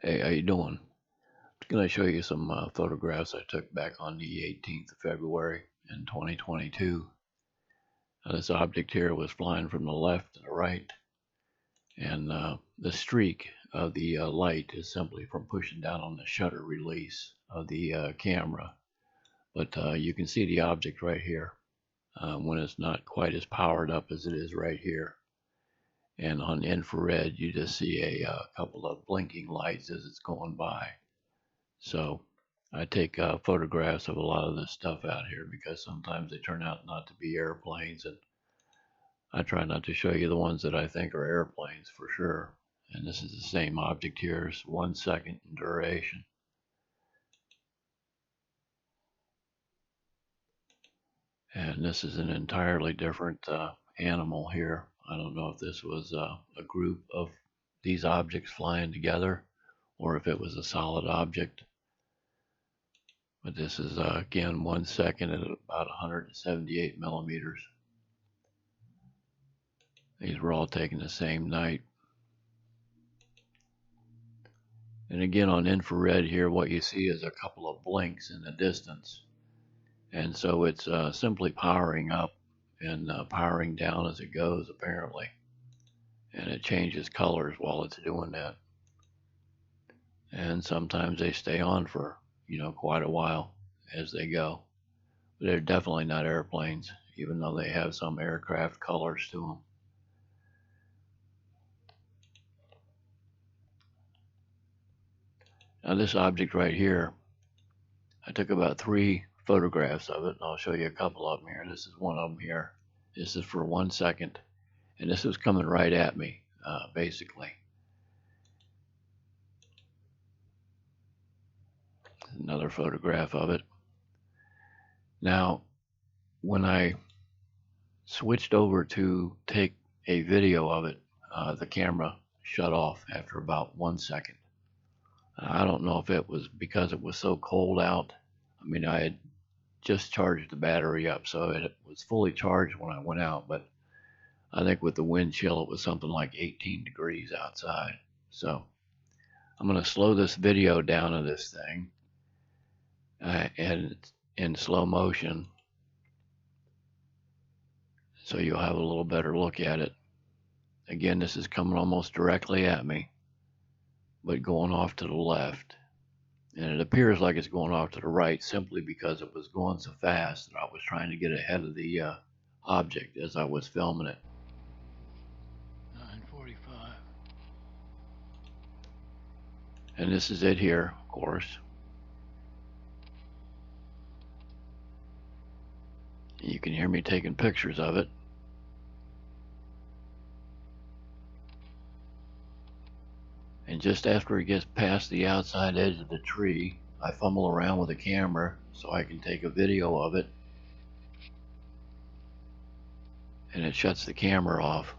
Hey, how you doing? I'm going to show you some photographs I took back on the 18th of February in 2022. This object here was flying from the left to the right, and the streak of the light is simply from pushing down on the shutter release of the camera. But you can see the object right here when it's not quite as powered up as it is right here. And on infrared, you just see a couple of blinking lights as it's going by. So I take photographs of a lot of this stuff out here because sometimes they turn out not to be airplanes, and I try not to show you the ones that I think are airplanes for sure. And this is the same object here. It's 1 second in duration. And this is an entirely different animal here. I don't know if this was a group of these objects flying together or if it was a solid object. But this is, again, 1 second at about 178 millimeters. These were all taken the same night. And again, on infrared here, what you see is a couple of blinks in the distance. And so it's simply powering up and powering down as it goes, apparently. And it changes colors while it's doing that. And sometimes they stay on for, quite a while as they go. But they're definitely not airplanes, even though they have some aircraft colors to them. Now this object right here, I took about 3 photographs of it, and I'll show you a couple of them here. This is one of them here. This is for 1 second, and this was coming right at me, basically. Another photograph of it. Now, when I switched over to take a video of it, the camera shut off after about 1 second. I don't know if it was because it was so cold out. I mean, I had just charged the battery up, so it was fully charged when I went out, but I think with the wind chill, it was something like 18 degrees outside. So I'm going to slow this video down of this thing and in slow motion so you'll have a little better look at it. Again, this is coming almost directly at me, but going off to the left. And it appears like it's going off to the right simply because it was going so fast that I was trying to get ahead of the object as I was filming it. 9:45. And this is it here, of course. You can hear me taking pictures of it. And just after it gets past the outside edge of the tree, I fumble around with the camera so I can take a video of it. And it shuts the camera off.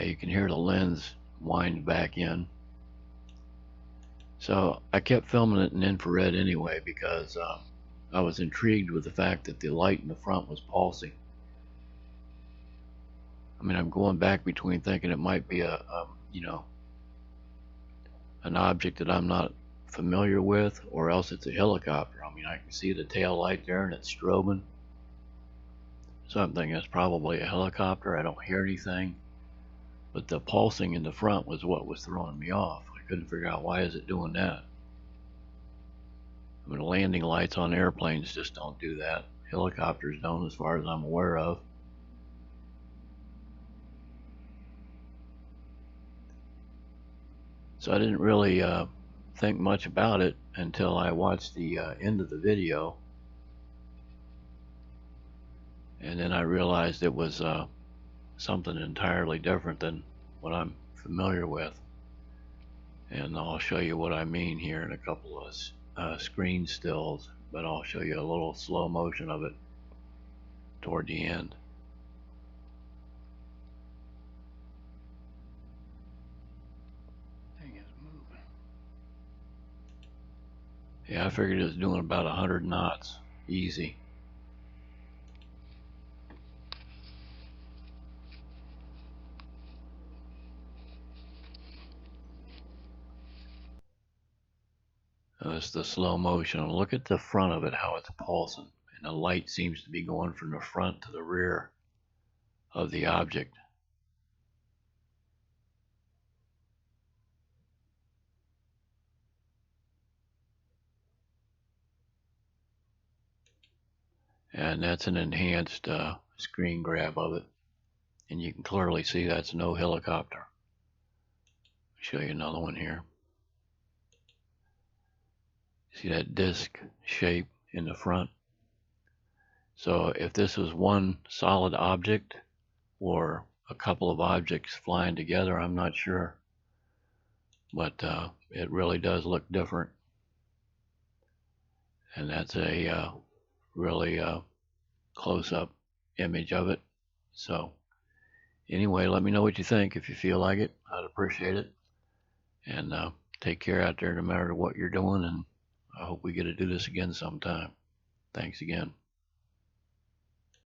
You can hear the lens wind back in. So I kept filming it in infrared anyway because I was intrigued with the fact that the light in the front was pulsing. I mean, I'm going back between thinking it might be an object that I'm not familiar with, or else it's a helicopter. I mean, I can see the tail light there and it's strobing. So I'm thinking it's probably a helicopter. I don't hear anything. But the pulsing in the front was what was throwing me off. I couldn't figure out why is it doing that. I mean, landing lights on airplanes just don't do that. Helicopters don't, as far as I'm aware of. So I didn't really think much about it until I watched the end of the video. And then I realized it was something entirely different than what I'm familiar with. And I'll show you what I mean here in a couple of screen stills, but I'll show you a little slow motion of it toward the end. Thing is moving. Yeah, I figured it was doing about 100 knots. Easy. It's the slow motion. Look at the front of it, how it's pulsing. And the light seems to be going from the front to the rear of the object. And that's an enhanced screen grab of it. And you can clearly see that's no helicopter. Show you another one here. See that disc shape in the front? So if this is one solid object or a couple of objects flying together, I'm not sure. But it really does look different. And that's a really close-up image of it. So anyway, let me know what you think. If you feel like it, I'd appreciate it. And take care out there no matter what you're doing. And I hope we get to do this again sometime. Thanks again.